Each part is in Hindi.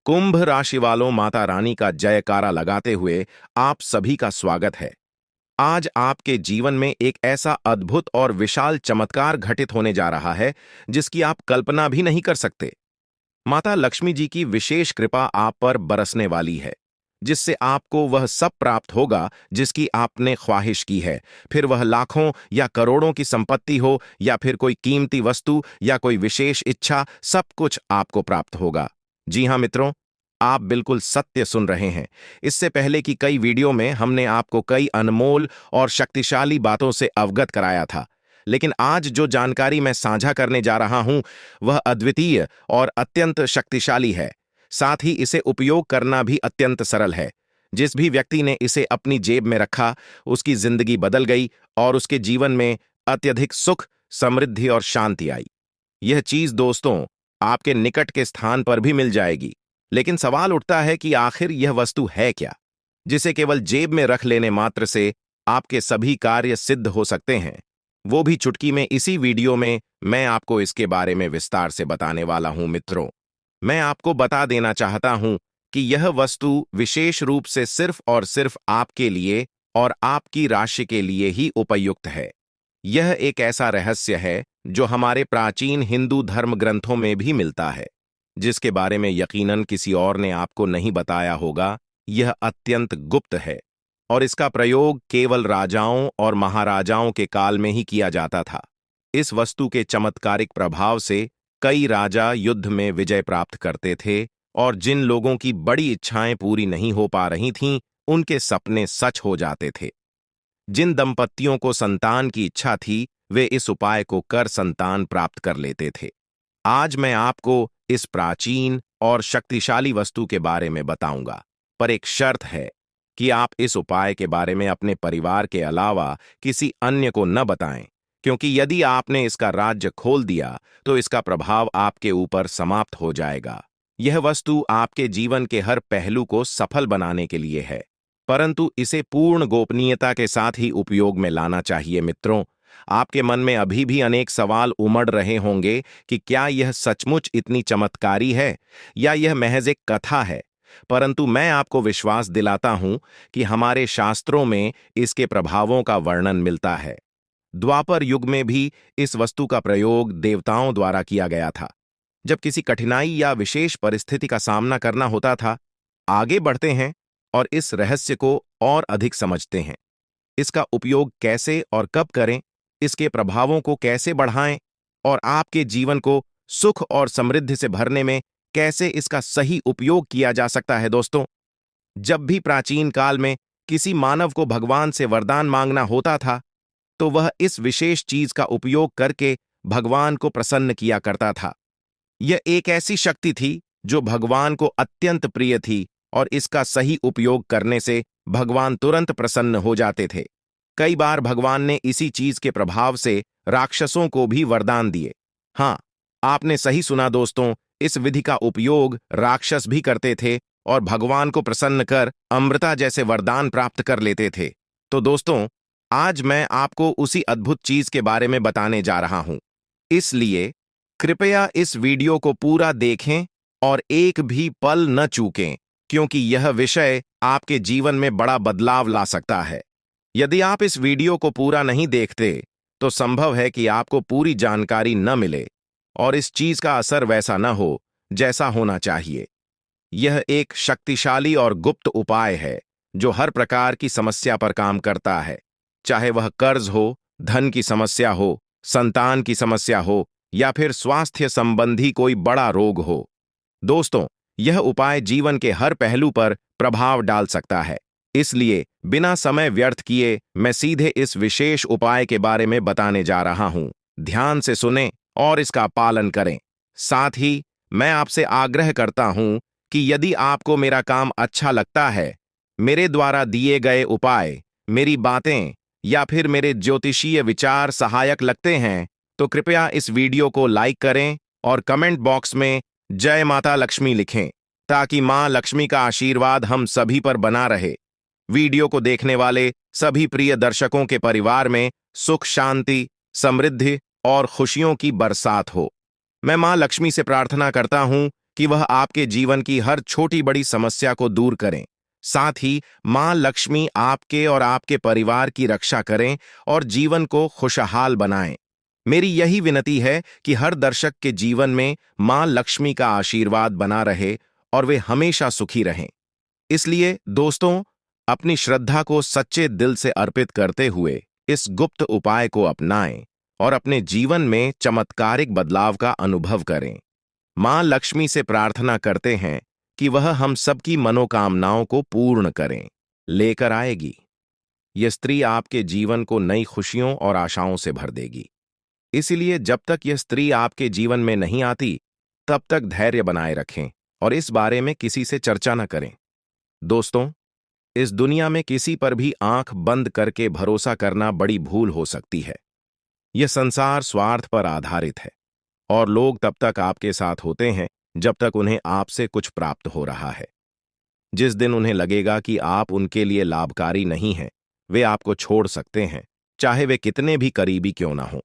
कुंभ राशि वालों, माता रानी का जयकारा लगाते हुए आप सभी का स्वागत है। आज आपके जीवन में एक ऐसा अद्भुत और विशाल चमत्कार घटित होने जा रहा है जिसकी आप कल्पना भी नहीं कर सकते। माता लक्ष्मी जी की विशेष कृपा आप पर बरसने वाली है, जिससे आपको वह सब प्राप्त होगा जिसकी आपने ख्वाहिश की है। फिर वह लाखों या करोड़ों की संपत्ति हो, या फिर कोई कीमती वस्तु या कोई विशेष इच्छा, सब कुछ आपको प्राप्त होगा। जी हां मित्रों, आप बिल्कुल सत्य सुन रहे हैं। इससे पहले की कई वीडियो में हमने आपको कई अनमोल और शक्तिशाली बातों से अवगत कराया था, लेकिन आज जो जानकारी मैं साझा करने जा रहा हूं वह अद्वितीय और अत्यंत शक्तिशाली है। साथ ही इसे उपयोग करना भी अत्यंत सरल है। जिस भी व्यक्ति ने इसे अपनी जेब में रखा, उसकी जिंदगी बदल गई और उसके जीवन में अत्यधिक सुख, समृद्धि और शांति आई। यह चीज दोस्तों आपके निकट के स्थान पर भी मिल जाएगी। लेकिन सवाल उठता है कि आखिर यह वस्तु है क्या, जिसे केवल जेब में रख लेने मात्र से आपके सभी कार्य सिद्ध हो सकते हैं। वो भी चुटकी में। इसी वीडियो में मैं आपको इसके बारे में विस्तार से बताने वाला हूं मित्रों। मैं आपको बता देना चाहता हूं कि यह वस्तु विशेष रूप से सिर्फ और सिर्फ आपके लिए और आपकी राशि के लिए ही उपयुक्त है। यह एक ऐसा रहस्य है जो हमारे प्राचीन हिंदू धर्म ग्रंथों में भी मिलता है, जिसके बारे में यकीनन किसी और ने आपको नहीं बताया होगा। यह अत्यंत गुप्त है और इसका प्रयोग केवल राजाओं और महाराजाओं के काल में ही किया जाता था। इस वस्तु के चमत्कारिक प्रभाव से कई राजा युद्ध में विजय प्राप्त करते थे, और जिन लोगों की बड़ी इच्छाएं पूरी नहीं हो पा रही थीं, उनके सपने सच हो जाते थे। जिन दंपतियों को संतान की इच्छा थी, वे इस उपाय को कर संतान प्राप्त कर लेते थे। आज मैं आपको इस प्राचीन और शक्तिशाली वस्तु के बारे में बताऊंगा, पर एक शर्त है कि आप इस उपाय के बारे में अपने परिवार के अलावा किसी अन्य को न बताएं, क्योंकि यदि आपने इसका राज्य खोल दिया तो इसका प्रभाव आपके ऊपर समाप्त हो जाएगा। यह वस्तु आपके जीवन के हर पहलू को सफल बनाने के लिए है, परंतु इसे पूर्ण गोपनीयता के साथ ही उपयोग में लाना चाहिए मित्रों। आपके मन में अभी भी अनेक सवाल उमड़ रहे होंगे कि क्या यह सचमुच इतनी चमत्कारी है या यह महज एक कथा है। परंतु मैं आपको विश्वास दिलाता हूं कि हमारे शास्त्रों में इसके प्रभावों का वर्णन मिलता है। द्वापर युग में भी इस वस्तु का प्रयोग देवताओं द्वारा किया गया था। जब किसी कठिनाई या विशेष परिस्थिति का सामना करना होता था, आगे बढ़ते हैं और इस रहस्य को और अधिक समझते हैं। इसका उपयोग कैसे और कब करें, इसके प्रभावों को कैसे बढ़ाएं और आपके जीवन को सुख और समृद्धि से भरने में कैसे इसका सही उपयोग किया जा सकता है। दोस्तों, जब भी प्राचीन काल में किसी मानव को भगवान से वरदान मांगना होता था, तो वह इस विशेष चीज का उपयोग करके भगवान को प्रसन्न किया करता था। यह एक ऐसी शक्ति थी जो भगवान को अत्यंत प्रिय थी, और इसका सही उपयोग करने से भगवान तुरंत प्रसन्न हो जाते थे। कई बार भगवान ने इसी चीज के प्रभाव से राक्षसों को भी वरदान दिए। हाँ, आपने सही सुना दोस्तों, इस विधि का उपयोग राक्षस भी करते थे और भगवान को प्रसन्न कर अमृता जैसे वरदान प्राप्त कर लेते थे। तो दोस्तों, आज मैं आपको उसी अद्भुत चीज के बारे में बताने जा रहा हूं। इसलिए कृपया इस वीडियो को पूरा देखें और एक भी पल न चूकें, क्योंकि यह विषय आपके जीवन में बड़ा बदलाव ला सकता है। यदि आप इस वीडियो को पूरा नहीं देखते तो संभव है कि आपको पूरी जानकारी न मिले और इस चीज का असर वैसा न हो जैसा होना चाहिए। यह एक शक्तिशाली और गुप्त उपाय है जो हर प्रकार की समस्या पर काम करता है, चाहे वह कर्ज हो, धन की समस्या हो, संतान की समस्या हो या फिर स्वास्थ्य संबंधी कोई बड़ा रोग हो। दोस्तों, यह उपाय जीवन के हर पहलू पर प्रभाव डाल सकता है। इसलिए बिना समय व्यर्थ किए मैं सीधे इस विशेष उपाय के बारे में बताने जा रहा हूं। ध्यान से सुनें और इसका पालन करें। साथ ही मैं आपसे आग्रह करता हूं कि यदि आपको मेरा काम अच्छा लगता है, मेरे द्वारा दिए गए उपाय, मेरी बातें या फिर मेरे ज्योतिषीय विचार सहायक लगते हैं, तो कृपया इस वीडियो को लाइक करें और कमेंट बॉक्स में जय माता लक्ष्मी लिखें, ताकि मां लक्ष्मी का आशीर्वाद हम सभी पर बना रहे। वीडियो को देखने वाले सभी प्रिय दर्शकों के परिवार में सुख, शांति, समृद्धि और खुशियों की बरसात हो। मैं मां लक्ष्मी से प्रार्थना करता हूं कि वह आपके जीवन की हर छोटी बड़ी समस्या को दूर करें। साथ ही मां लक्ष्मी आपके और आपके परिवार की रक्षा करें और जीवन को खुशहाल बनाएं। मेरी यही विनती है कि हर दर्शक के जीवन में मां लक्ष्मी का आशीर्वाद बना रहे और वे हमेशा सुखी रहें। इसलिए दोस्तों, अपनी श्रद्धा को सच्चे दिल से अर्पित करते हुए इस गुप्त उपाय को अपनाएं और अपने जीवन में चमत्कारिक बदलाव का अनुभव करें। मां लक्ष्मी से प्रार्थना करते हैं कि वह हम सबकी मनोकामनाओं को पूर्ण करें, लेकर आएगी। यह स्त्री आपके जीवन को नई खुशियों और आशाओं से भर देगी। इसलिए जब तक यह स्त्री आपके जीवन में नहीं आती, तब तक धैर्य बनाए रखें और इस बारे में किसी से चर्चा न करें। दोस्तों, इस दुनिया में किसी पर भी आंख बंद करके भरोसा करना बड़ी भूल हो सकती है। यह संसार स्वार्थ पर आधारित है और लोग तब तक आपके साथ होते हैं जब तक उन्हें आपसे कुछ प्राप्त हो रहा है। जिस दिन उन्हें लगेगा कि आप उनके लिए लाभकारी नहीं हैं, वे आपको छोड़ सकते हैं, चाहे वे कितने भी करीबी क्यों ना हों।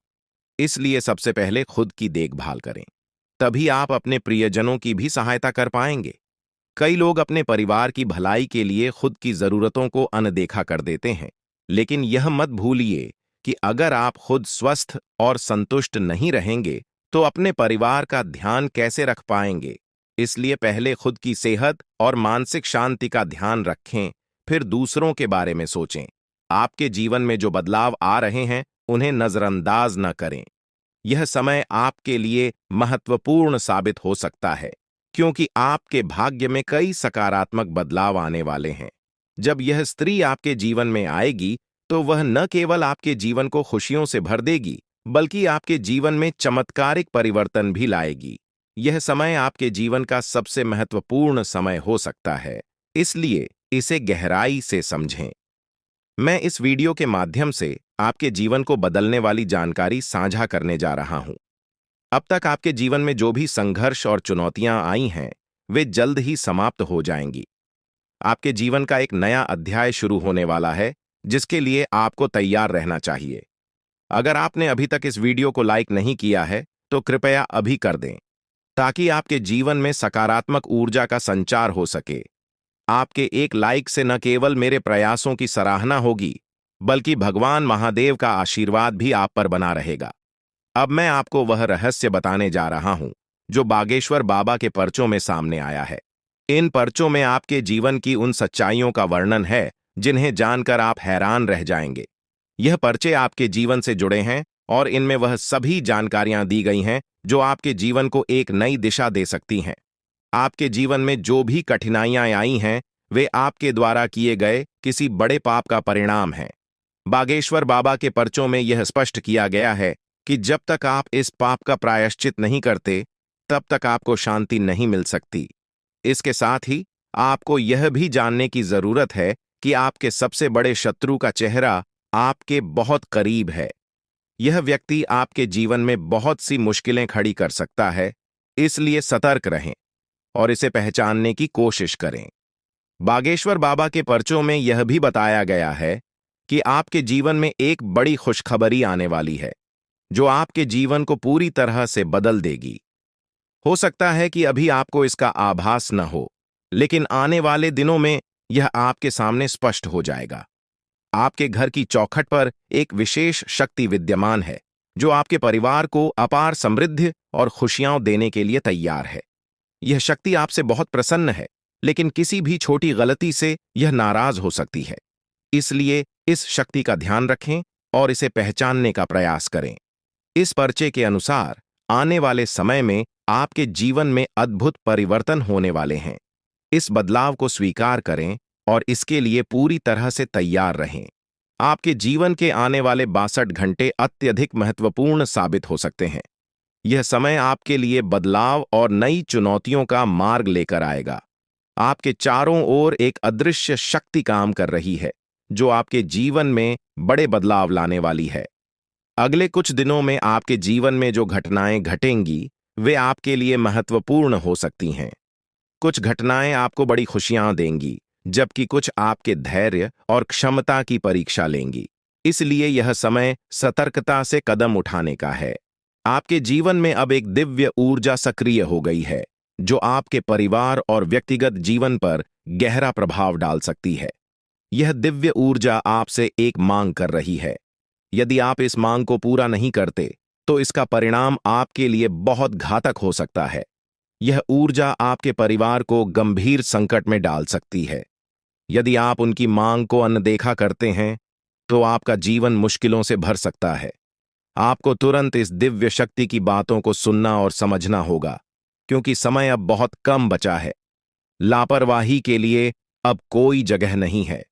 इसलिए सबसे पहले खुद की देखभाल करें, तभी आप अपने प्रियजनों की भी सहायता कर पाएंगे। कई लोग अपने परिवार की भलाई के लिए खुद की जरूरतों को अनदेखा कर देते हैं, लेकिन यह मत भूलिए कि अगर आप खुद स्वस्थ और संतुष्ट नहीं रहेंगे, तो अपने परिवार का ध्यान कैसे रख पाएंगे। इसलिए पहले खुद की सेहत और मानसिक शांति का ध्यान रखें, फिर दूसरों के बारे में सोचें। आपके जीवन में जो बदलाव आ रहे हैं, उन्हें नजरअंदाज न करें। यह समय आपके लिए महत्वपूर्ण साबित हो सकता है, क्योंकि आपके भाग्य में कई सकारात्मक बदलाव आने वाले हैं। जब यह स्त्री आपके जीवन में आएगी, तो वह न केवल आपके जीवन को खुशियों से भर देगी, बल्कि आपके जीवन में चमत्कारिक परिवर्तन भी लाएगी। यह समय आपके जीवन का सबसे महत्वपूर्ण समय हो सकता है, इसलिए इसे गहराई से समझें। मैं इस वीडियो के माध्यम से आपके जीवन को बदलने वाली जानकारी साझा करने जा रहा हूं। अब तक आपके जीवन में जो भी संघर्ष और चुनौतियां आई हैं, वे जल्द ही समाप्त हो जाएंगी। आपके जीवन का एक नया अध्याय शुरू होने वाला है, जिसके लिए आपको तैयार रहना चाहिए। अगर आपने अभी तक इस वीडियो को लाइक नहीं किया है, तो कृपया अभी कर दें, ताकि आपके जीवन में सकारात्मक ऊर्जा का संचार हो सके। आपके एक लाइक से न केवल मेरे प्रयासों की सराहना होगी, बल्कि भगवान महादेव का आशीर्वाद भी आप पर बना रहेगा। अब मैं आपको वह रहस्य बताने जा रहा हूं, जो बागेश्वर बाबा के पर्चों में सामने आया है। इन पर्चों में आपके जीवन की उन सच्चाइयों का वर्णन है, जिन्हें जानकर आप हैरान रह जाएंगे। यह पर्चे आपके जीवन से जुड़े हैं और इनमें वह सभी जानकारियां दी गई हैं, जो आपके जीवन को एक नई दिशा दे सकती हैं। आपके जीवन में जो भी कठिनाइयां आई हैं, वे आपके द्वारा किए गए किसी बड़े पाप का परिणाम है। बागेश्वर बाबा के पर्चों में यह स्पष्ट किया गया है कि जब तक आप इस पाप का प्रायश्चित नहीं करते, तब तक आपको शांति नहीं मिल सकती। इसके साथ ही आपको यह भी जानने की जरूरत है कि आपके सबसे बड़े शत्रु का चेहरा आपके बहुत करीब है। यह व्यक्ति आपके जीवन में बहुत सी मुश्किलें खड़ी कर सकता है, इसलिए सतर्क रहें और इसे पहचानने की कोशिश करें। बागेश्वर बाबा के पर्चों में यह भी बताया गया है कि आपके जीवन में एक बड़ी खुशखबरी आने वाली है, जो आपके जीवन को पूरी तरह से बदल देगी। हो सकता है कि अभी आपको इसका आभास न हो, लेकिन आने वाले दिनों में यह आपके सामने स्पष्ट हो जाएगा। आपके घर की चौखट पर एक विशेष शक्ति विद्यमान है, जो आपके परिवार को अपार समृद्धि और खुशियां देने के लिए तैयार है। यह शक्ति आपसे बहुत प्रसन्न है, लेकिन किसी भी छोटी गलती से यह नाराज हो सकती है। इसलिए इस शक्ति का ध्यान रखें और इसे पहचानने का प्रयास करें। इस पर्चे के अनुसार आने वाले समय में आपके जीवन में अद्भुत परिवर्तन होने वाले हैं। इस बदलाव को स्वीकार करें और इसके लिए पूरी तरह से तैयार रहें। आपके जीवन के आने वाले 62 घंटे अत्यधिक महत्वपूर्ण साबित हो सकते हैं। यह समय आपके लिए बदलाव और नई चुनौतियों का मार्ग लेकर आएगा। आपके चारों ओर एक अदृश्य शक्ति काम कर रही है, जो आपके जीवन में बड़े बदलाव लाने वाली है। अगले कुछ दिनों में आपके जीवन में जो घटनाएं घटेंगी, वे आपके लिए महत्वपूर्ण हो सकती हैं। कुछ घटनाएं आपको बड़ी खुशियां देंगी, जबकि कुछ आपके धैर्य और क्षमता की परीक्षा लेंगी। इसलिए यह समय सतर्कता से कदम उठाने का है। आपके जीवन में अब एक दिव्य ऊर्जा सक्रिय हो गई है, जो आपके परिवार और व्यक्तिगत जीवन पर गहरा प्रभाव डाल सकती है। यह दिव्य ऊर्जा आपसे एक मांग कर रही है। यदि आप इस मांग को पूरा नहीं करते, तो इसका परिणाम आपके लिए बहुत घातक हो सकता है। यह ऊर्जा आपके परिवार को गंभीर संकट में डाल सकती है। यदि आप उनकी मांग को अनदेखा करते हैं, तो आपका जीवन मुश्किलों से भर सकता है। आपको तुरंत इस दिव्य शक्ति की बातों को सुनना और समझना होगा, क्योंकि समय अब बहुत कम बचा है। लापरवाही के लिए अब कोई जगह नहीं है।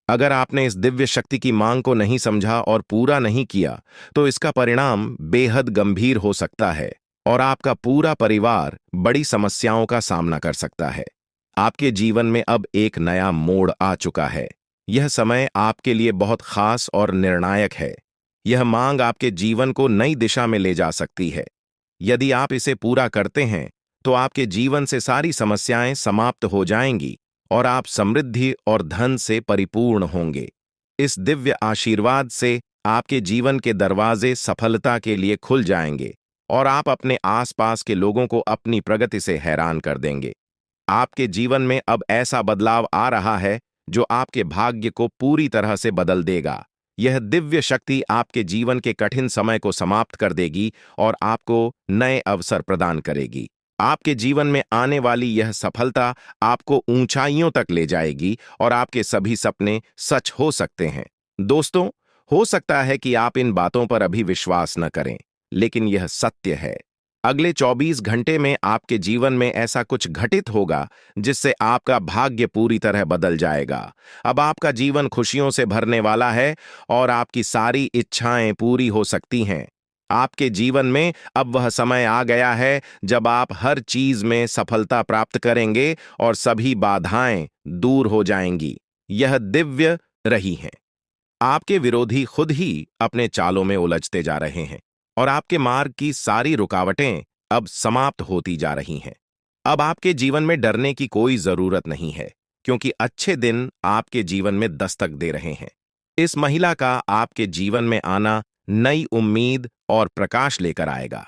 अगर आपने इस दिव्य शक्ति की मांग को नहीं समझा और पूरा नहीं किया, तो इसका परिणाम बेहद गंभीर हो सकता है और आपका पूरा परिवार बड़ी समस्याओं का सामना कर सकता है। आपके जीवन में अब एक नया मोड़ आ चुका है। यह समय आपके लिए बहुत खास और निर्णायक है। यह मांग आपके जीवन को नई दिशा में ले जा सकती है। यदि आप इसे पूरा करते हैं, तो आपके जीवन से सारी समस्याएं समाप्त हो जाएंगी और आप समृद्धि और धन से परिपूर्ण होंगे। इस दिव्य आशीर्वाद से आपके जीवन के दरवाजे सफलता के लिए खुल जाएंगे और आप अपने आसपास के लोगों को अपनी प्रगति से हैरान कर देंगे। आपके जीवन में अब ऐसा बदलाव आ रहा है जो आपके भाग्य को पूरी तरह से बदल देगा। यह दिव्य शक्ति आपके जीवन के कठिन समय को समाप्त कर देगी और आपको नए अवसर प्रदान करेगी। आपके जीवन में आने वाली यह सफलता आपको ऊंचाइयों तक ले जाएगी और आपके सभी सपने सच हो सकते हैं। दोस्तों, हो सकता है कि आप इन बातों पर अभी विश्वास न करें, लेकिन यह सत्य है। अगले 24 घंटे में आपके जीवन में ऐसा कुछ घटित होगा जिससे आपका भाग्य पूरी तरह बदल जाएगा। अब आपका जीवन खुशियों से भरने वाला है और आपकी सारी इच्छाएं पूरी हो सकती हैं। आपके जीवन में अब वह समय आ गया है जब आप हर चीज में सफलता प्राप्त करेंगे और सभी बाधाएं दूर हो जाएंगी। यह दिव्य रही है। आपके विरोधी खुद ही अपने चालों में उलझते जा रहे हैं और आपके मार्ग की सारी रुकावटें अब समाप्त होती जा रही हैं। अब आपके जीवन में डरने की कोई जरूरत नहीं है, क्योंकि अच्छे दिन आपके जीवन में दस्तक दे रहे हैं। इस महिला का आपके जीवन में आना नई उम्मीद और प्रकाश लेकर आएगा।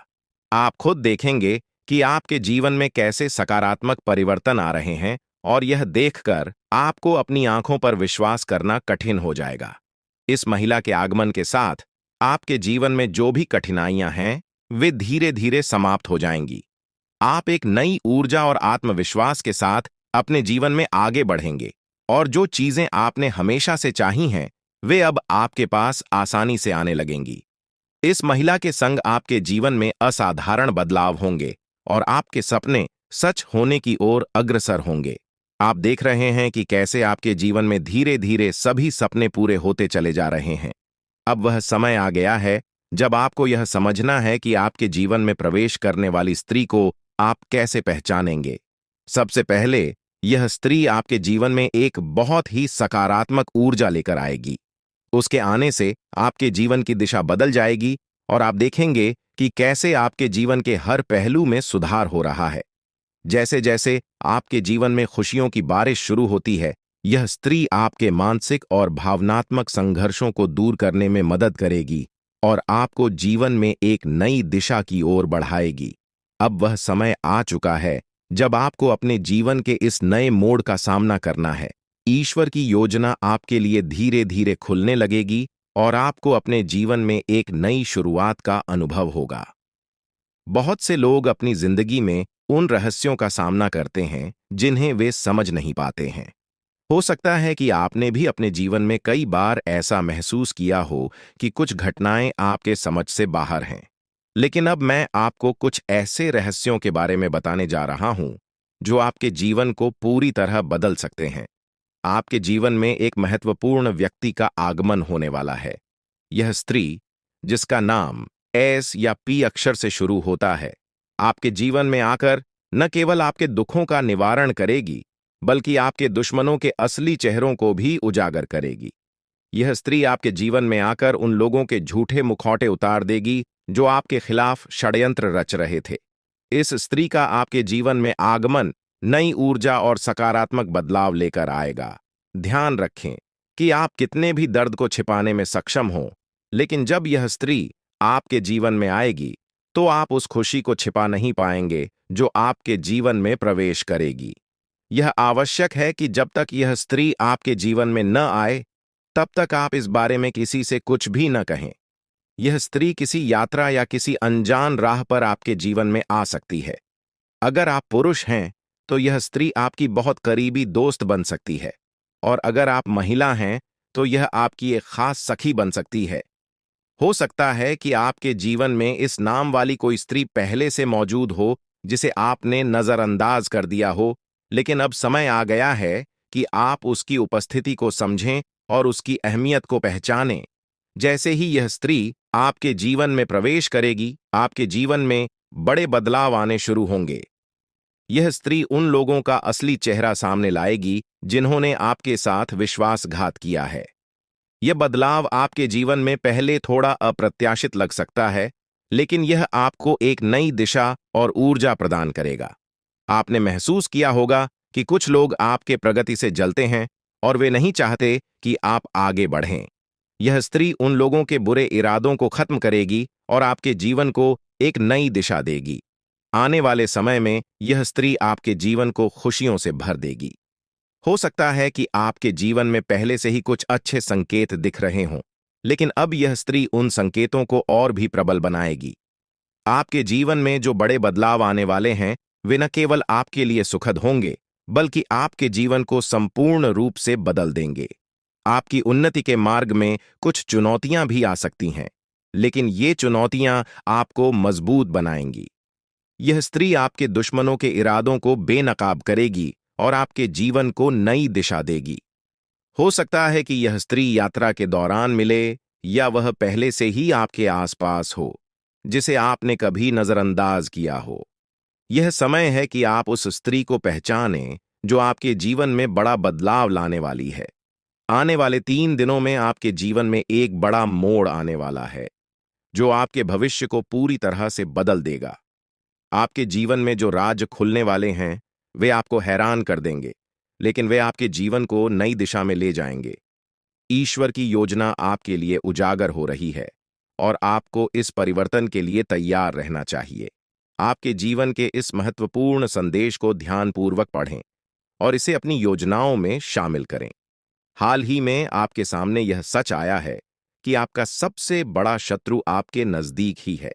आप खुद देखेंगे कि आपके जीवन में कैसे सकारात्मक परिवर्तन आ रहे हैं और यह देखकर आपको अपनी आंखों पर विश्वास करना कठिन हो जाएगा। इस महिला के आगमन के साथ आपके जीवन में जो भी कठिनाइयां हैं, वे धीरे धीरे समाप्त हो जाएंगी। आप एक नई ऊर्जा और आत्मविश्वास के साथ अपने जीवन में आगे बढ़ेंगे और जो चीजें आपने हमेशा से चाही हैं, वे अब आपके पास आसानी से आने लगेंगी। इस महिला के संग आपके जीवन में असाधारण बदलाव होंगे और आपके सपने सच होने की ओर अग्रसर होंगे। आप देख रहे हैं कि कैसे आपके जीवन में धीरे धीरे सभी सपने पूरे होते चले जा रहे हैं। अब वह समय आ गया है जब आपको यह समझना है कि आपके जीवन में प्रवेश करने वाली स्त्री को आप कैसे पहचानेंगे। सबसे पहले, यह स्त्री आपके जीवन में एक बहुत ही सकारात्मक ऊर्जा लेकर आएगी। उसके आने से आपके जीवन की दिशा बदल जाएगी और आप देखेंगे कि कैसे आपके जीवन के हर पहलू में सुधार हो रहा है। जैसे जैसे आपके जीवन में खुशियों की बारिश शुरू होती है, यह स्त्री आपके मानसिक और भावनात्मक संघर्षों को दूर करने में मदद करेगी और आपको जीवन में एक नई दिशा की ओर बढ़ाएगी। अब वह समय आ चुका है जब आपको अपने जीवन के इस नए मोड़ का सामना करना है। ईश्वर की योजना आपके लिए धीरे धीरे खुलने लगेगी और आपको अपने जीवन में एक नई शुरुआत का अनुभव होगा। बहुत से लोग अपनी जिंदगी में उन रहस्यों का सामना करते हैं जिन्हें वे समझ नहीं पाते हैं। हो सकता है कि आपने भी अपने जीवन में कई बार ऐसा महसूस किया हो कि कुछ घटनाएं आपके समझ से बाहर हैं। लेकिन अब मैं आपको कुछ ऐसे रहस्यों के बारे में बताने जा रहा हूं जो आपके जीवन को पूरी तरह बदल सकते हैं। आपके जीवन में एक महत्वपूर्ण व्यक्ति का आगमन होने वाला है। यह स्त्री, जिसका नाम एस या पी अक्षर से शुरू होता है, आपके जीवन में आकर न केवल आपके दुखों का निवारण करेगी, बल्कि आपके दुश्मनों के असली चेहरों को भी उजागर करेगी। यह स्त्री आपके जीवन में आकर उन लोगों के झूठे मुखौटे उतार देगी जो आपके खिलाफ षड्यंत्र रच रहे थे। इस स्त्री का आपके जीवन में आगमन नई ऊर्जा और सकारात्मक बदलाव लेकर आएगा। ध्यान रखें कि आप कितने भी दर्द को छिपाने में सक्षम हों, लेकिन जब यह स्त्री आपके जीवन में आएगी, तो आप उस खुशी को छिपा नहीं पाएंगे जो आपके जीवन में प्रवेश करेगी। यह आवश्यक है कि जब तक यह स्त्री आपके जीवन में न आए, तब तक आप इस बारे में किसी से कुछ भी न कहें। यह स्त्री किसी यात्रा या किसी अनजान राह पर आपके जीवन में आ सकती है। अगर आप पुरुष हैं, तो यह स्त्री आपकी बहुत करीबी दोस्त बन सकती है, और अगर आप महिला हैं, तो यह आपकी एक खास सखी बन सकती है। हो सकता है कि आपके जीवन में इस नाम वाली कोई स्त्री पहले से मौजूद हो, जिसे आपने नजरअंदाज कर दिया हो, लेकिन अब समय आ गया है कि आप उसकी उपस्थिति को समझें और उसकी अहमियत को पहचानें। जैसे ही यह स्त्री आपके जीवन में प्रवेश करेगी, आपके जीवन में बड़े बदलाव आने शुरू होंगे। यह स्त्री उन लोगों का असली चेहरा सामने लाएगी जिन्होंने आपके साथ विश्वासघात किया है। यह बदलाव आपके जीवन में पहले थोड़ा अप्रत्याशित लग सकता है, लेकिन यह आपको एक नई दिशा और ऊर्जा प्रदान करेगा। आपने महसूस किया होगा कि कुछ लोग आपके प्रगति से जलते हैं और वे नहीं चाहते कि आप आगे बढ़ें। यह स्त्री उन लोगों के बुरे इरादों को खत्म करेगी और आपके जीवन को एक नई दिशा देगी। आने वाले समय में यह स्त्री आपके जीवन को खुशियों से भर देगी। हो सकता है कि आपके जीवन में पहले से ही कुछ अच्छे संकेत दिख रहे हों, लेकिन अब यह स्त्री उन संकेतों को और भी प्रबल बनाएगी। आपके जीवन में जो बड़े बदलाव आने वाले हैं, वे न केवल आपके लिए सुखद होंगे, बल्कि आपके जीवन को संपूर्ण रूप से बदल देंगे। आपकी उन्नति के मार्ग में कुछ चुनौतियां भी आ सकती हैं, लेकिन ये चुनौतियां आपको मजबूत बनाएंगी। यह स्त्री आपके दुश्मनों के इरादों को बेनकाब करेगी और आपके जीवन को नई दिशा देगी। हो सकता है कि यह स्त्री यात्रा के दौरान मिले, या वह पहले से ही आपके आसपास हो, जिसे आपने कभी नजरअंदाज किया हो। यह समय है कि आप उस स्त्री को पहचानें जो आपके जीवन में बड़ा बदलाव लाने वाली है। आने वाले 3 दिनों में आपके जीवन में एक बड़ा मोड़ आने वाला है, जो आपके भविष्य को पूरी तरह से बदल देगा। आपके जीवन में जो राज खुलने वाले हैं, वे आपको हैरान कर देंगे, लेकिन वे आपके जीवन को नई दिशा में ले जाएंगे। ईश्वर की योजना आपके लिए उजागर हो रही है, और आपको इस परिवर्तन के लिए तैयार रहना चाहिए। आपके जीवन के इस महत्वपूर्ण संदेश को ध्यानपूर्वक पढ़ें और इसे अपनी योजनाओं में शामिल करें। हाल ही में आपके सामने यह सच आया है कि आपका सबसे बड़ा शत्रु आपके नजदीक ही है।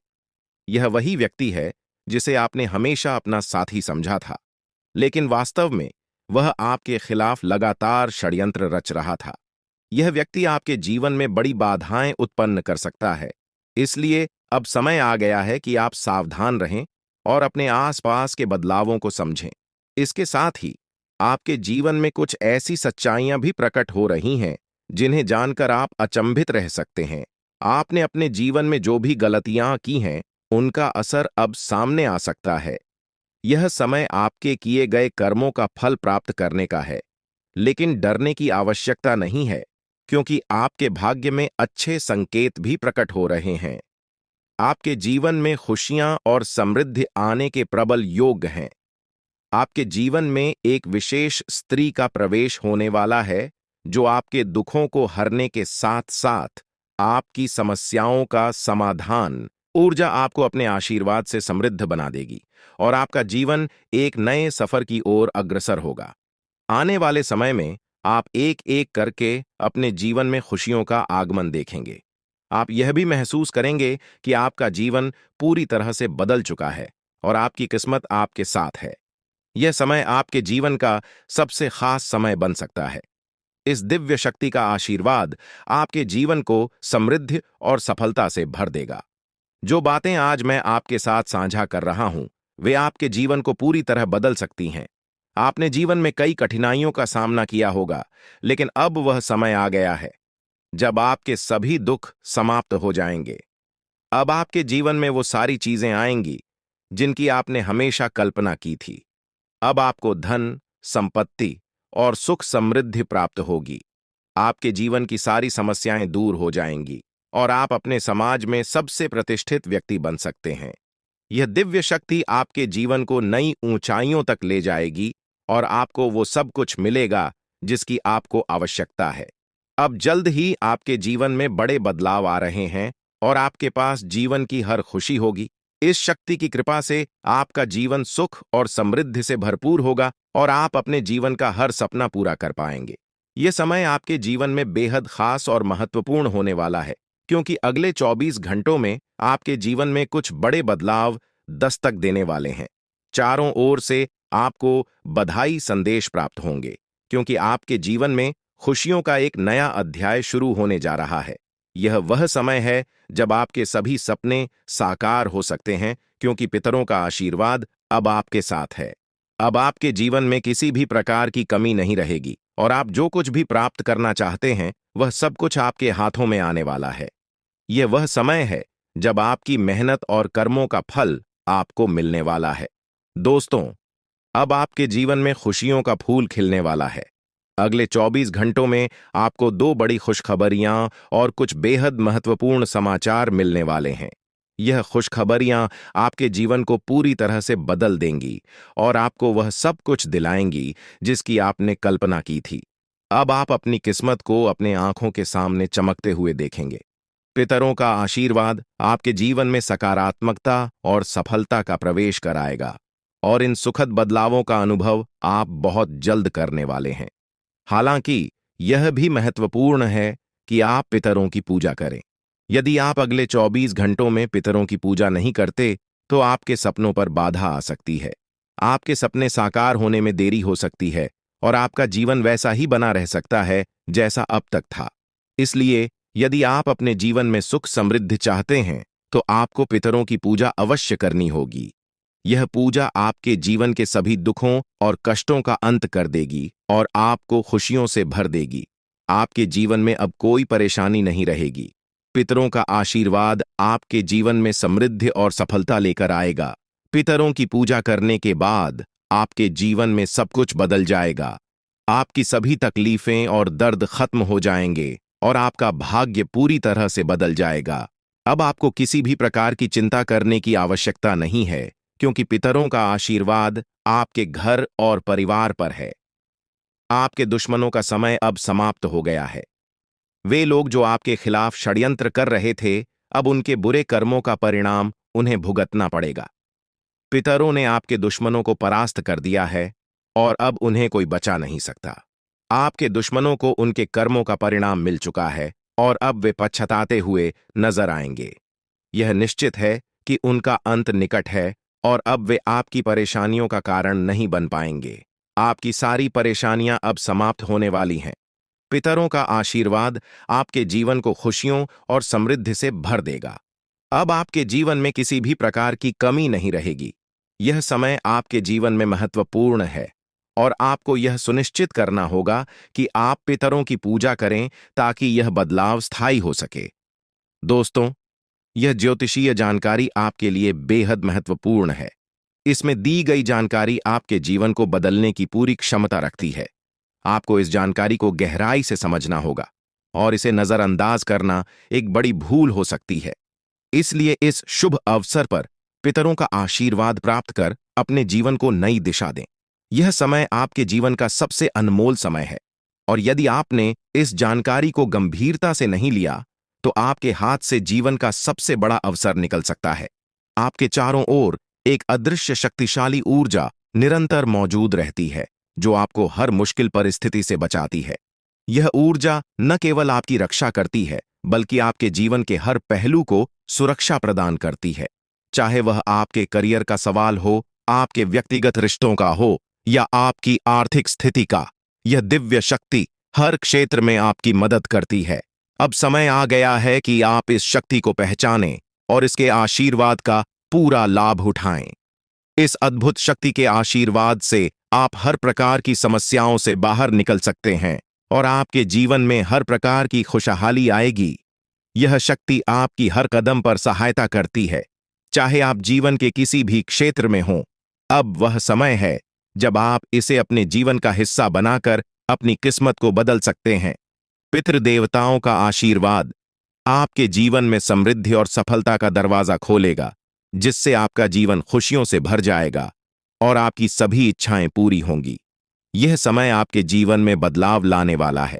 यह वही व्यक्ति है जिसे आपने हमेशा अपना साथी समझा था, लेकिन वास्तव में वह आपके खिलाफ लगातार षड्यंत्र रच रहा था। यह व्यक्ति आपके जीवन में बड़ी बाधाएं उत्पन्न कर सकता है, इसलिए अब समय आ गया है कि आप सावधान रहें और अपने आसपास के बदलावों को समझें। इसके साथ ही आपके जीवन में कुछ ऐसी सच्चाइयां भी प्रकट हो रही हैं जिन्हें जानकर आप अचंभित रह सकते हैं। आपने अपने जीवन में जो भी गलतियां की हैं, उनका असर अब सामने आ सकता है। यह समय आपके किए गए कर्मों का फल प्राप्त करने का है, लेकिन डरने की आवश्यकता नहीं है, क्योंकि आपके भाग्य में अच्छे संकेत भी प्रकट हो रहे हैं। आपके जीवन में खुशियां और समृद्धि आने के प्रबल योग हैं। आपके जीवन में एक विशेष स्त्री का प्रवेश होने वाला है, जो आपके दुखों को हरने के साथ साथ आपकी समस्याओं का समाधान ऊर्जा आपको अपने आशीर्वाद से समृद्ध बना देगी और आपका जीवन एक नए सफर की ओर अग्रसर होगा। आने वाले समय में आप एक एक करके अपने जीवन में खुशियों का आगमन देखेंगे। आप यह भी महसूस करेंगे कि आपका जीवन पूरी तरह से बदल चुका है और आपकी किस्मत आपके साथ है। यह समय आपके जीवन का सबसे खास समय बन सकता है। इस दिव्य शक्ति का आशीर्वाद आपके जीवन को समृद्धि और सफलता से भर देगा। जो बातें आज मैं आपके साथ साझा कर रहा हूं, वे आपके जीवन को पूरी तरह बदल सकती हैं। आपने जीवन में कई कठिनाइयों का सामना किया होगा, लेकिन अब वह समय आ गया है जब आपके सभी दुख समाप्त हो जाएंगे। अब आपके जीवन में वो सारी चीजें आएंगी जिनकी आपने हमेशा कल्पना की थी। अब आपको धन, संपत्ति और सुख समृद्धि प्राप्त होगी। आपके जीवन की सारी समस्याएं दूर हो जाएंगी और आप अपने समाज में सबसे प्रतिष्ठित व्यक्ति बन सकते हैं। यह दिव्य शक्ति आपके जीवन को नई ऊंचाइयों तक ले जाएगी और आपको वो सब कुछ मिलेगा जिसकी आपको आवश्यकता है। अब जल्द ही आपके जीवन में बड़े बदलाव आ रहे हैं और आपके पास जीवन की हर खुशी होगी। इस शक्ति की कृपा से आपका जीवन सुख और समृद्धि से भरपूर होगा और आप अपने जीवन का हर सपना पूरा कर पाएंगे। ये समय आपके जीवन में बेहद खास और महत्वपूर्ण होने वाला है, क्योंकि अगले 24 घंटों में आपके जीवन में कुछ बड़े बदलाव दस्तक देने वाले हैं। चारों ओर से आपको बधाई संदेश प्राप्त होंगे, क्योंकि आपके जीवन में खुशियों का एक नया अध्याय शुरू होने जा रहा है। यह वह समय है जब आपके सभी सपने साकार हो सकते हैं, क्योंकि पितरों का आशीर्वाद अब आपके साथ है। अब आपके जीवन में किसी भी प्रकार की कमी नहीं रहेगी और आप जो कुछ भी प्राप्त करना चाहते हैं, वह सब कुछ आपके हाथों में आने वाला है। यह वह समय है जब आपकी मेहनत और कर्मों का फल आपको मिलने वाला है। दोस्तों, अब आपके जीवन में खुशियों का फूल खिलने वाला है। अगले 24 घंटों में आपको दो बड़ी खुशखबरियां और कुछ बेहद महत्वपूर्ण समाचार मिलने वाले हैं। यह खुशखबरियां आपके जीवन को पूरी तरह से बदल देंगी और आपको वह सब कुछ दिलाएंगी जिसकी आपने कल्पना की थी। अब आप अपनी किस्मत को अपने आंखों के सामने चमकते हुए देखेंगे। पितरों का आशीर्वाद आपके जीवन में सकारात्मकता और सफलता का प्रवेश कराएगा और इन सुखद बदलावों का अनुभव आप बहुत जल्द करने वाले हैं। हालांकि यह भी महत्वपूर्ण है कि आप पितरों की पूजा करें। यदि आप अगले 24 घंटों में पितरों की पूजा नहीं करते, तो आपके सपनों पर बाधा आ सकती है। आपके सपने साकार होने में देरी हो सकती है और आपका जीवन वैसा ही बना रह सकता है जैसा अब तक था। इसलिए यदि आप अपने जीवन में सुख समृद्धि चाहते हैं, तो आपको पितरों की पूजा अवश्य करनी होगी। यह पूजा आपके जीवन के सभी दुखों और कष्टों का अंत कर देगी और आपको खुशियों से भर देगी। आपके जीवन में अब कोई परेशानी नहीं रहेगी। पितरों का आशीर्वाद आपके जीवन में समृद्धि और सफलता लेकर आएगा। पितरों की पूजा करने के बाद आपके जीवन में सब कुछ बदल जाएगा। आपकी सभी तकलीफें और दर्द खत्म हो जाएंगे और आपका भाग्य पूरी तरह से बदल जाएगा। अब आपको किसी भी प्रकार की चिंता करने की आवश्यकता नहीं है, क्योंकि पितरों का आशीर्वाद आपके घर और परिवार पर है। आपके दुश्मनों का समय अब समाप्त हो गया है। वे लोग जो आपके खिलाफ षड्यंत्र कर रहे थे, अब उनके बुरे कर्मों का परिणाम उन्हें भुगतना पड़ेगा। पितरों ने आपके दुश्मनों को परास्त कर दिया है और अब उन्हें कोई बचा नहीं सकता। आपके दुश्मनों को उनके कर्मों का परिणाम मिल चुका है और अब वे पछताते हुए नजर आएंगे। यह निश्चित है कि उनका अंत निकट है और अब वे आपकी परेशानियों का कारण नहीं बन पाएंगे। आपकी सारी परेशानियां अब समाप्त होने वाली हैं। पितरों का आशीर्वाद आपके जीवन को खुशियों और समृद्धि से भर देगा। अब आपके जीवन में किसी भी प्रकार की कमी नहीं रहेगी। यह समय आपके जीवन में महत्वपूर्ण है और आपको यह सुनिश्चित करना होगा कि आप पितरों की पूजा करें ताकि यह बदलाव स्थायी हो सके। दोस्तों, यह ज्योतिषीय जानकारी आपके लिए बेहद महत्वपूर्ण है। इसमें दी गई जानकारी आपके जीवन को बदलने की पूरी क्षमता रखती है। आपको इस जानकारी को गहराई से समझना होगा और इसे नजरअंदाज करना एक बड़ी भूल हो सकती है। इसलिए इस शुभ अवसर पर पितरों का आशीर्वाद प्राप्त कर अपने जीवन को नई दिशा दें। यह समय आपके जीवन का सबसे अनमोल समय है और यदि आपने इस जानकारी को गंभीरता से नहीं लिया, तो आपके हाथ से जीवन का सबसे बड़ा अवसर निकल सकता है। आपके चारों ओर एक अदृश्य शक्तिशाली ऊर्जा निरंतर मौजूद रहती है, जो आपको हर मुश्किल परिस्थिति से बचाती है। यह ऊर्जा न केवल आपकी रक्षा करती है, बल्कि आपके जीवन के हर पहलू को सुरक्षा प्रदान करती है। चाहे वह आपके करियर का सवाल हो, आपके व्यक्तिगत रिश्तों का हो या आपकी आर्थिक स्थिति का, यह दिव्य शक्ति हर क्षेत्र में आपकी मदद करती है। अब समय आ गया है कि आप इस शक्ति को पहचानें और इसके आशीर्वाद का पूरा लाभ उठाएं। इस अद्भुत शक्ति के आशीर्वाद से आप हर प्रकार की समस्याओं से बाहर निकल सकते हैं और आपके जीवन में हर प्रकार की खुशहाली आएगी। यह शक्ति आपकी हर कदम पर सहायता करती है, चाहे आप जीवन के किसी भी क्षेत्र में हों। अब वह समय है जब आप इसे अपने जीवन का हिस्सा बनाकर अपनी किस्मत को बदल सकते हैं। पितृदेवताओं का आशीर्वाद आपके जीवन में समृद्धि और सफलता का दरवाजा खोलेगा, जिससे आपका जीवन खुशियों से भर जाएगा और आपकी सभी इच्छाएं पूरी होंगी। यह समय आपके जीवन में बदलाव लाने वाला है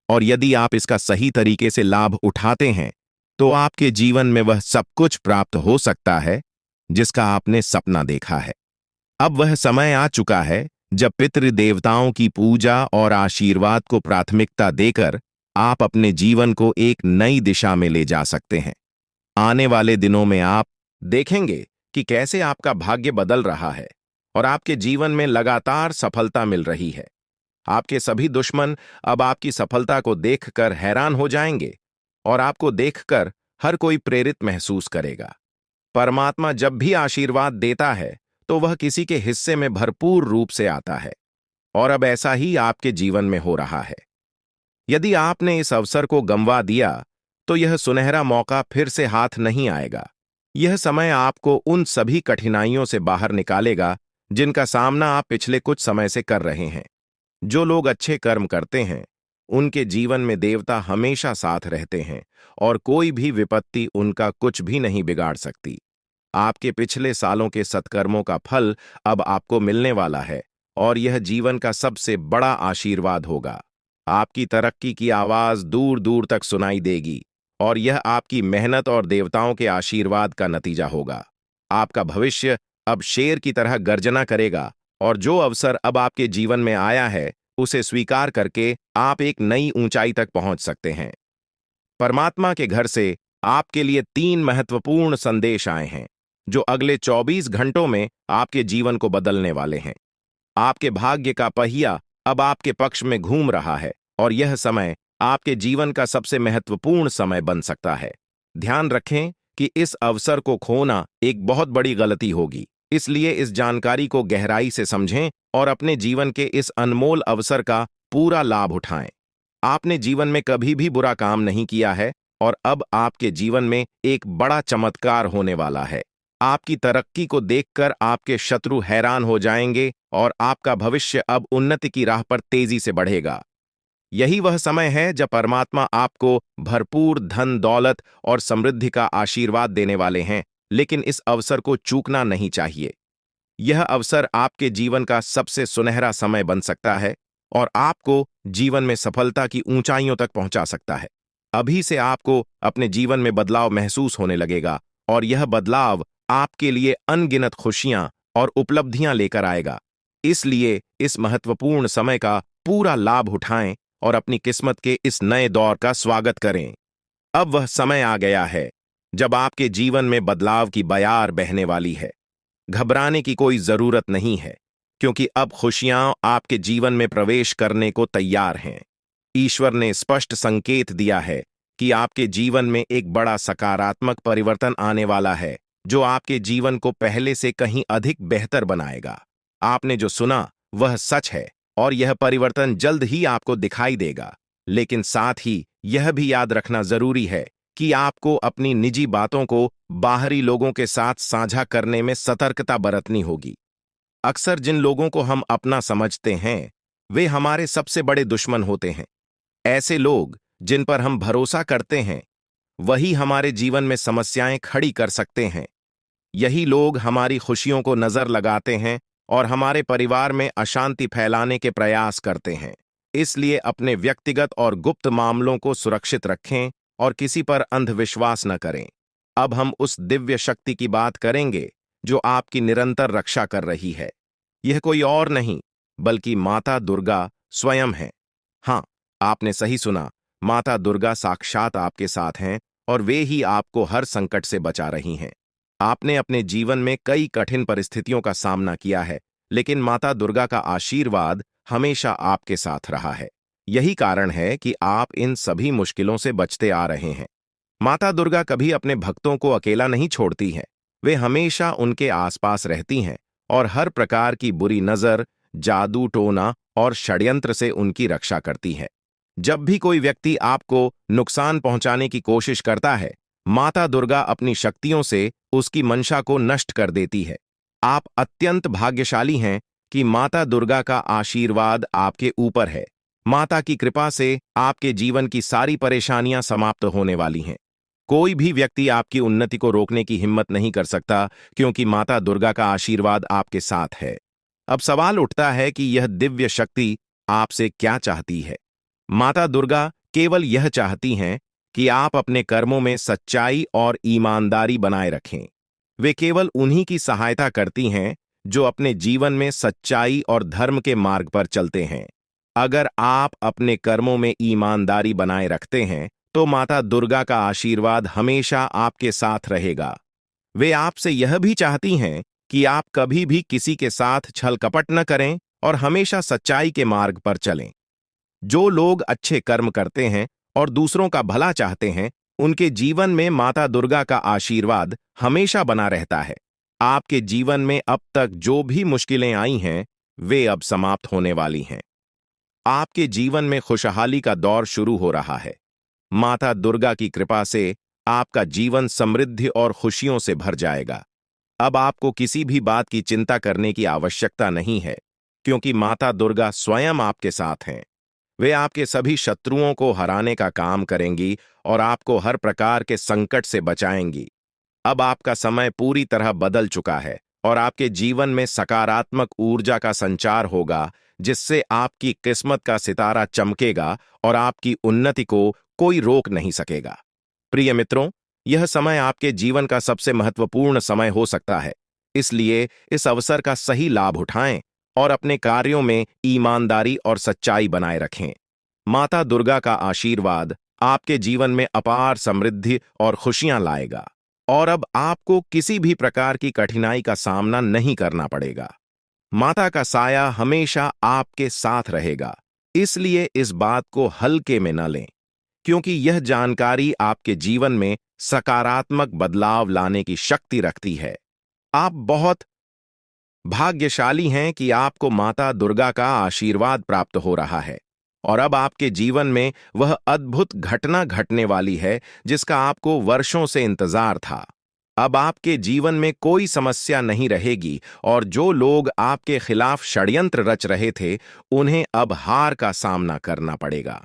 और यदि आप इसका सही तरीके से लाभ उठाते हैं, तो आपके जीवन में वह सब कुछ प्राप्त हो सकता है जिसका आपने सपना देखा है। अब वह समय आ चुका है जब पितृ देवताओं की पूजा और आशीर्वाद को प्राथमिकता देकर आप अपने जीवन को एक नई दिशा में ले जा सकते हैं। आने वाले दिनों में आप देखेंगे कि कैसे आपका भाग्य बदल रहा है और आपके जीवन में लगातार सफलता मिल रही है। आपके सभी दुश्मन अब आपकी सफलता को देखकर हैरान हो जाएंगे और आपको देखकर हर कोई प्रेरित महसूस करेगा। परमात्मा जब भी आशीर्वाद देता है तो वह किसी के हिस्से में भरपूर रूप से आता है, और अब ऐसा ही आपके जीवन में हो रहा है। यदि आपने इस अवसर को गंवा दिया तो यह सुनहरा मौका फिर से हाथ नहीं आएगा। यह समय आपको उन सभी कठिनाइयों से बाहर निकालेगा जिनका सामना आप पिछले कुछ समय से कर रहे हैं। जो लोग अच्छे कर्म करते हैं उनके जीवन में देवता हमेशा साथ रहते हैं और कोई भी विपत्ति उनका कुछ भी नहीं बिगाड़ सकती। आपके पिछले सालों के सत्कर्मों का फल अब आपको मिलने वाला है और यह जीवन का सबसे बड़ा आशीर्वाद होगा। आपकी तरक्की की आवाज दूर दूर तक सुनाई देगी और यह आपकी मेहनत और देवताओं के आशीर्वाद का नतीजा होगा। आपका भविष्य अब शेर की तरह गर्जना करेगा और जो अवसर अब आपके जीवन में आया है उसे स्वीकार करके आप एक नई ऊंचाई तक पहुंच सकते हैं। परमात्मा के घर से आपके लिए 3 महत्वपूर्ण संदेश आए हैं जो अगले 24 घंटों में आपके जीवन को बदलने वाले हैं। आपके भाग्य का पहिया अब आपके पक्ष में घूम रहा है और यह समय आपके जीवन का सबसे महत्वपूर्ण समय बन सकता है। ध्यान रखें कि इस अवसर को खोना एक बहुत बड़ी गलती होगी, इसलिए इस जानकारी को गहराई से समझें और अपने जीवन के इस अनमोल अवसर का पूरा लाभ उठाएं। आपने जीवन में कभी भी बुरा काम नहीं किया है और अब आपके जीवन में एक बड़ा चमत्कार होने वाला है। आपकी तरक्की को देखकर आपके शत्रु हैरान हो जाएंगे और आपका भविष्य अब उन्नति की राह पर तेजी से बढ़ेगा। यही वह समय है जब परमात्मा आपको भरपूर धन दौलत और समृद्धि का आशीर्वाद देने वाले हैं, लेकिन इस अवसर को चूकना नहीं चाहिए। यह अवसर आपके जीवन का सबसे सुनहरा समय बन सकता है और आपको जीवन में सफलता की ऊंचाइयों तक पहुंचा सकता है। अभी से आपको अपने जीवन में बदलाव महसूस होने लगेगा और यह बदलाव आपके लिए अनगिनत खुशियां और उपलब्धियां लेकर आएगा। इसलिए इस महत्वपूर्ण समय का पूरा लाभ उठाएं और अपनी किस्मत के इस नए दौर का स्वागत करें। अब वह समय आ गया है जब आपके जीवन में बदलाव की बयार बहने वाली है। घबराने की कोई जरूरत नहीं है, क्योंकि अब खुशियां आपके जीवन में प्रवेश करने को तैयार हैं। ईश्वर ने स्पष्ट संकेत दिया है कि आपके जीवन में एक बड़ा सकारात्मक परिवर्तन आने वाला है जो आपके जीवन को पहले से कहीं अधिक बेहतर बनाएगा। आपने जो सुना वह सच है और यह परिवर्तन जल्द ही आपको दिखाई देगा, लेकिन साथ ही यह भी याद रखना जरूरी है कि आपको अपनी निजी बातों को बाहरी लोगों के साथ साझा करने में सतर्कता बरतनी होगी। अक्सर जिन लोगों को हम अपना समझते हैं वे हमारे सबसे बड़े दुश्मन होते हैं। ऐसे लोग जिन पर हम भरोसा करते हैं वही हमारे जीवन में समस्याएं खड़ी कर सकते हैं। यही लोग हमारी खुशियों को नजर लगाते हैं और हमारे परिवार में अशांति फैलाने के प्रयास करते हैं। इसलिए अपने व्यक्तिगत और गुप्त मामलों को सुरक्षित रखें और किसी पर अंधविश्वास न करें। अब हम उस दिव्य शक्ति की बात करेंगे जो आपकी निरंतर रक्षा कर रही है। यह कोई और नहीं बल्कि माता दुर्गा स्वयं है। हाँ, आपने सही सुना, माता दुर्गा साक्षात आपके साथ हैं और वे ही आपको हर संकट से बचा रही हैं। आपने अपने जीवन में कई कठिन परिस्थितियों का सामना किया है, लेकिन माता दुर्गा का आशीर्वाद हमेशा आपके साथ रहा है। यही कारण है कि आप इन सभी मुश्किलों से बचते आ रहे हैं। माता दुर्गा कभी अपने भक्तों को अकेला नहीं छोड़ती हैं। वे हमेशा उनके आसपास रहती हैं और हर प्रकार की बुरी नजर, जादू टोना और षड्यंत्र से उनकी रक्षा करती हैं। जब भी कोई व्यक्ति आपको नुकसान पहुंचाने की कोशिश करता है, माता दुर्गा अपनी शक्तियों से उसकी मंशा को नष्ट कर देती है। आप अत्यंत भाग्यशाली हैं कि माता दुर्गा का आशीर्वाद आपके ऊपर है। माता की कृपा से आपके जीवन की सारी परेशानियां समाप्त होने वाली हैं। कोई भी व्यक्ति आपकी उन्नति को रोकने की हिम्मत नहीं कर सकता, क्योंकि माता दुर्गा का आशीर्वाद आपके साथ है। अब सवाल उठता है कि यह दिव्य शक्ति आपसे क्या चाहती है। माता दुर्गा केवल यह चाहती हैं कि आप अपने कर्मों में सच्चाई और ईमानदारी बनाए रखें। वे केवल उन्हीं की सहायता करती हैं जो अपने जीवन में सच्चाई और धर्म के मार्ग पर चलते हैं। अगर आप अपने कर्मों में ईमानदारी बनाए रखते हैं, तो माता दुर्गा का आशीर्वाद हमेशा आपके साथ रहेगा। वे आपसे यह भी चाहती हैं कि आप कभी भी किसी के साथ छल कपट न करें और हमेशा सच्चाई के मार्ग पर चलें। जो लोग अच्छे कर्म करते हैं और दूसरों का भला चाहते हैं, उनके जीवन में माता दुर्गा का आशीर्वाद हमेशा बना रहता है। आपके जीवन में अब तक जो भी मुश्किलें आई हैं, वे अब समाप्त होने वाली हैं। आपके जीवन में खुशहाली का दौर शुरू हो रहा है। माता दुर्गा की कृपा से आपका जीवन समृद्धि और खुशियों से भर जाएगा। अब आपको किसी भी बात की चिंता करने की आवश्यकता नहीं है, क्योंकि माता दुर्गा स्वयं आपके साथ हैं। वे आपके सभी शत्रुओं को हराने का काम करेंगी और आपको हर प्रकार के संकट से बचाएंगी। अब आपका समय पूरी तरह बदल चुका है और आपके जीवन में सकारात्मक ऊर्जा का संचार होगा, जिससे आपकी किस्मत का सितारा चमकेगा और आपकी उन्नति को कोई रोक नहीं सकेगा। प्रिय मित्रों, यह समय आपके जीवन का सबसे महत्वपूर्ण समय हो सकता है, इसलिए इस अवसर का सही लाभ उठाएं और अपने कार्यों में ईमानदारी और सच्चाई बनाए रखें। माता दुर्गा का आशीर्वाद आपके जीवन में अपार समृद्धि और खुशियां लाएगा और अब आपको किसी भी प्रकार की कठिनाई का सामना नहीं करना पड़ेगा। माता का साया हमेशा आपके साथ रहेगा, इसलिए इस बात को हल्के में न लें, क्योंकि यह जानकारी आपके जीवन में सकारात्मक बदलाव लाने की शक्ति रखती है। आप बहुत भाग्यशाली हैं कि आपको माता दुर्गा का आशीर्वाद प्राप्त हो रहा है और अब आपके जीवन में वह अद्भुत घटना घटने वाली है जिसका आपको वर्षों से इंतजार था। अब आपके जीवन में कोई समस्या नहीं रहेगी और जो लोग आपके खिलाफ षड्यंत्र रच रहे थे, उन्हें अब हार का सामना करना पड़ेगा।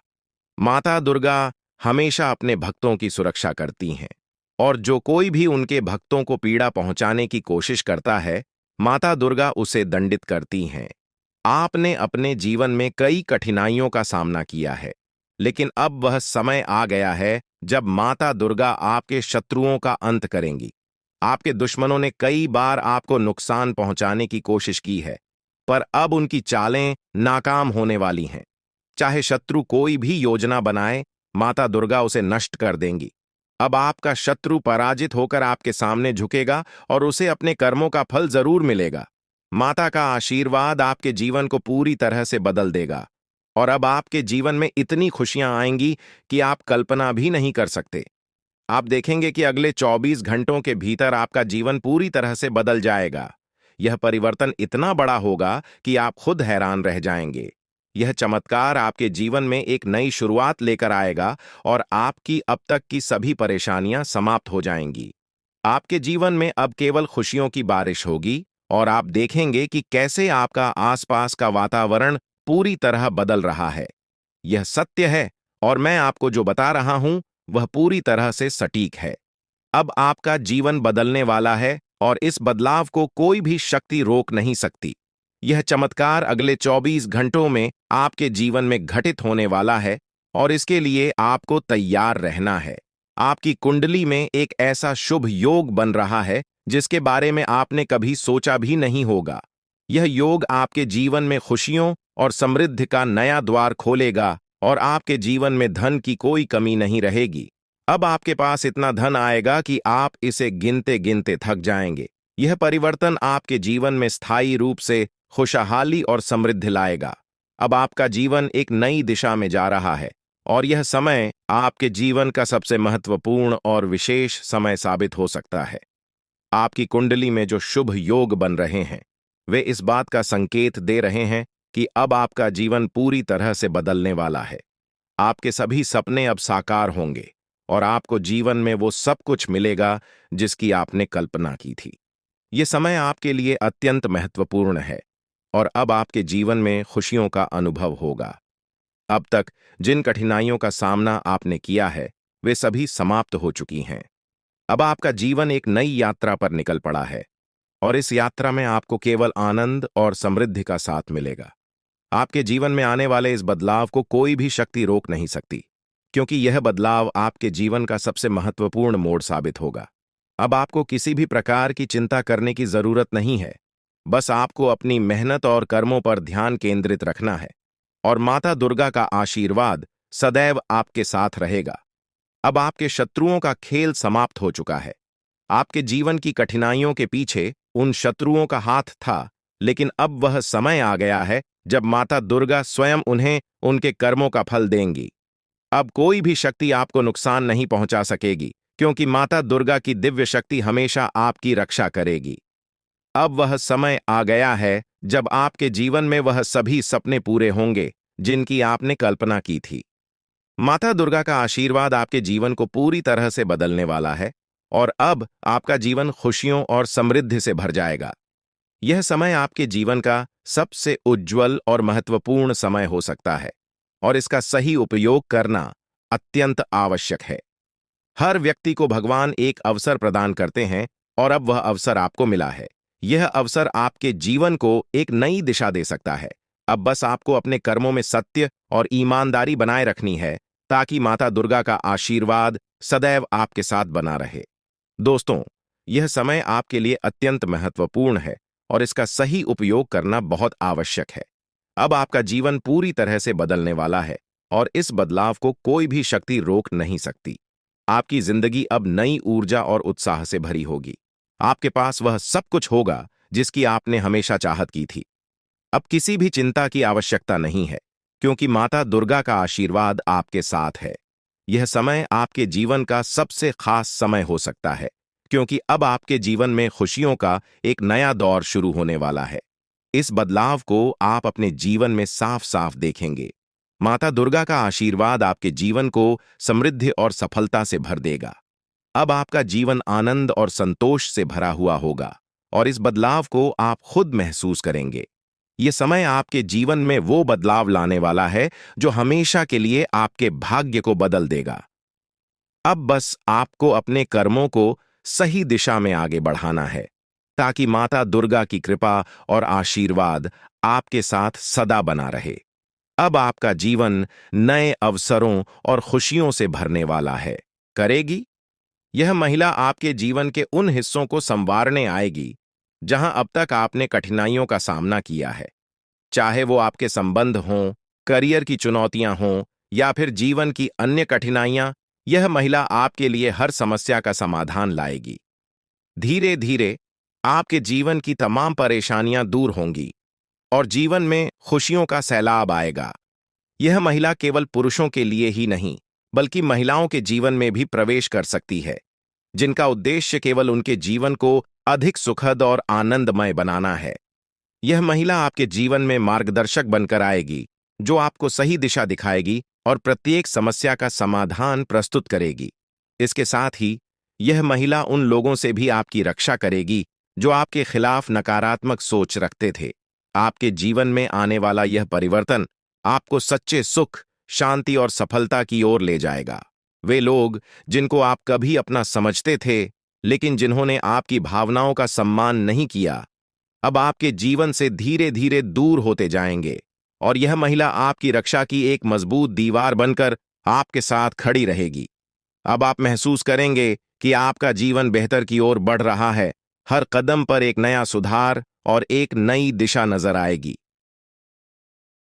माता दुर्गा हमेशा अपने भक्तों की सुरक्षा करती हैं और जो कोई भी उनके भक्तों को पीड़ा पहुंचाने की कोशिश करता है, माता दुर्गा उसे दंडित करती हैं। आपने अपने जीवन में कई कठिनाइयों का सामना किया है, लेकिन अब वह समय आ गया है जब माता दुर्गा आपके शत्रुओं का अंत करेंगी। आपके दुश्मनों ने कई बार आपको नुकसान पहुंचाने की कोशिश की है, पर अब उनकी चालें नाकाम होने वाली हैं। चाहे शत्रु कोई भी योजना बनाए, माता दुर्गा उसे नष्ट कर देंगी। अब आपका शत्रु पराजित होकर आपके सामने झुकेगा और उसे अपने कर्मों का फल जरूर मिलेगा। माता का आशीर्वाद आपके जीवन को पूरी तरह से बदल देगा और अब आपके जीवन में इतनी खुशियां आएंगी कि आप कल्पना भी नहीं कर सकते। आप देखेंगे कि अगले 24 घंटों के भीतर आपका जीवन पूरी तरह से बदल जाएगा। यह परिवर्तन इतना बड़ा होगा कि आप खुद हैरान रह जाएंगे। यह चमत्कार आपके जीवन में एक नई शुरुआत लेकर आएगा और आपकी अब तक की सभी परेशानियां समाप्त हो जाएंगी। आपके जीवन में अब केवल खुशियों की बारिश होगी और आप देखेंगे कि कैसे आपका आसपास का वातावरण पूरी तरह बदल रहा है। यह सत्य है और मैं आपको जो बता रहा हूं, वह पूरी तरह से सटीक है। अब आपका जीवन बदलने वाला है और इस बदलाव को कोई भी शक्ति रोक नहीं सकती। यह चमत्कार अगले 24 घंटों में आपके जीवन में घटित होने वाला है और इसके लिए आपको तैयार रहना है। आपकी कुंडली में एक ऐसा शुभ योग बन रहा है जिसके बारे में आपने कभी सोचा भी नहीं होगा। यह योग आपके जीवन में खुशियों और समृद्धि का नया द्वार खोलेगा और आपके जीवन में धन की कोई कमी नहीं रहेगी। अब आपके पास इतना धन आएगा कि आप इसे गिनते गिनते थक जाएंगे। यह परिवर्तन आपके जीवन में स्थायी रूप से खुशहाली और समृद्धि लाएगा। अब आपका जीवन एक नई दिशा में जा रहा है और यह समय आपके जीवन का सबसे महत्वपूर्ण और विशेष समय साबित हो सकता है। आपकी कुंडली में जो शुभ योग बन रहे हैं, वे इस बात का संकेत दे रहे हैं कि अब आपका जीवन पूरी तरह से बदलने वाला है। आपके सभी सपने अब साकार होंगे और आपको जीवन में वो सब कुछ मिलेगा जिसकी आपने कल्पना की थी। ये समय आपके लिए अत्यंत महत्वपूर्ण है और अब आपके जीवन में खुशियों का अनुभव होगा। अब तक जिन कठिनाइयों का सामना आपने किया है, वे सभी समाप्त हो चुकी हैं। अब आपका जीवन एक नई यात्रा पर निकल पड़ा है और इस यात्रा में आपको केवल आनंद और समृद्धि का साथ मिलेगा। आपके जीवन में आने वाले इस बदलाव को कोई भी शक्ति रोक नहीं सकती, क्योंकि यह बदलाव आपके जीवन का सबसे महत्वपूर्ण मोड़ साबित होगा। अब आपको किसी भी प्रकार की चिंता करने की जरूरत नहीं है। बस आपको अपनी मेहनत और कर्मों पर ध्यान केंद्रित रखना है और माता दुर्गा का आशीर्वाद सदैव आपके साथ रहेगा। अब आपके शत्रुओं का खेल समाप्त हो चुका है। आपके जीवन की कठिनाइयों के पीछे उन शत्रुओं का हाथ था, लेकिन अब वह समय आ गया है जब माता दुर्गा स्वयं उन्हें उनके कर्मों का फल देंगी। अब कोई भी शक्ति आपको नुकसान नहीं पहुंचा सकेगी, क्योंकि माता दुर्गा की दिव्य शक्ति हमेशा आपकी रक्षा करेगी। अब वह समय आ गया है जब आपके जीवन में वह सभी सपने पूरे होंगे जिनकी आपने कल्पना की थी। माता दुर्गा का आशीर्वाद आपके जीवन को पूरी तरह से बदलने वाला है और अब आपका जीवन खुशियों और समृद्धि से भर जाएगा। यह समय आपके जीवन का सबसे उज्जवल और महत्वपूर्ण समय हो सकता है और इसका सही उपयोग करना अत्यंत आवश्यक है। हर व्यक्ति को भगवान एक अवसर प्रदान करते हैं और अब वह अवसर आपको मिला है। यह अवसर आपके जीवन को एक नई दिशा दे सकता है। अब बस आपको अपने कर्मों में सत्य और ईमानदारी बनाए रखनी है ताकि माता दुर्गा का आशीर्वाद सदैव आपके साथ बना रहे। दोस्तों, यह समय आपके लिए अत्यंत महत्वपूर्ण है और इसका सही उपयोग करना बहुत आवश्यक है। अब आपका जीवन पूरी तरह से बदलने वाला है और इस बदलाव को कोई भी शक्ति रोक नहीं सकती। आपकी जिंदगी अब नई ऊर्जा और उत्साह से भरी होगी। आपके पास वह सब कुछ होगा जिसकी आपने हमेशा चाहत की थी। अब किसी भी चिंता की आवश्यकता नहीं है, क्योंकि माता दुर्गा का आशीर्वाद आपके साथ है। यह समय आपके जीवन का सबसे खास समय हो सकता है, क्योंकि अब आपके जीवन में खुशियों का एक नया दौर शुरू होने वाला है। इस बदलाव को आप अपने जीवन में साफ साफ देखेंगे। माता दुर्गा का आशीर्वाद आपके जीवन को समृद्धि और सफलता से भर देगा। अब आपका जीवन आनंद और संतोष से भरा हुआ होगा और इस बदलाव को आप खुद महसूस करेंगे। ये समय आपके जीवन में वो बदलाव लाने वाला है जो हमेशा के लिए आपके भाग्य को बदल देगा। अब बस आपको अपने कर्मों को सही दिशा में आगे बढ़ाना है, ताकि माता दुर्गा की कृपा और आशीर्वाद आपके साथ सदा बना रहे। अब आपका जीवन नए अवसरों और खुशियों से भरने वाला है। करेगी? यह महिला आपके जीवन के उन हिस्सों को संवारने आएगी जहां अब तक आपने कठिनाइयों का सामना किया है। चाहे वो आपके संबंध हों, करियर की चुनौतियां हों या फिर जीवन की अन्य कठिनाइयां, यह महिला आपके लिए हर समस्या का समाधान लाएगी। धीरे धीरे आपके जीवन की तमाम परेशानियां दूर होंगी और जीवन में खुशियों का सैलाब आएगा। यह महिला केवल पुरुषों के लिए ही नहीं, बल्कि महिलाओं के जीवन में भी प्रवेश कर सकती है, जिनका उद्देश्य केवल उनके जीवन को अधिक सुखद और आनंदमय बनाना है। यह महिला आपके जीवन में मार्गदर्शक बनकर आएगी, जो आपको सही दिशा दिखाएगी और प्रत्येक समस्या का समाधान प्रस्तुत करेगी। इसके साथ ही यह महिला उन लोगों से भी आपकी रक्षा करेगी जो आपके खिलाफ नकारात्मक सोच रखते थे। आपके जीवन में आने वाला यह परिवर्तन आपको सच्चे सुख, शांति और सफलता की ओर ले जाएगा। वे लोग जिनको आप कभी अपना समझते थे, लेकिन जिन्होंने आपकी भावनाओं का सम्मान नहीं किया, अब आपके जीवन से धीरे धीरे दूर होते जाएंगे और यह महिला आपकी रक्षा की एक मजबूत दीवार बनकर आपके साथ खड़ी रहेगी। अब आप महसूस करेंगे कि आपका जीवन बेहतर की ओर बढ़ रहा है। हर कदम पर एक नया सुधार और एक नई दिशा नजर आएगी।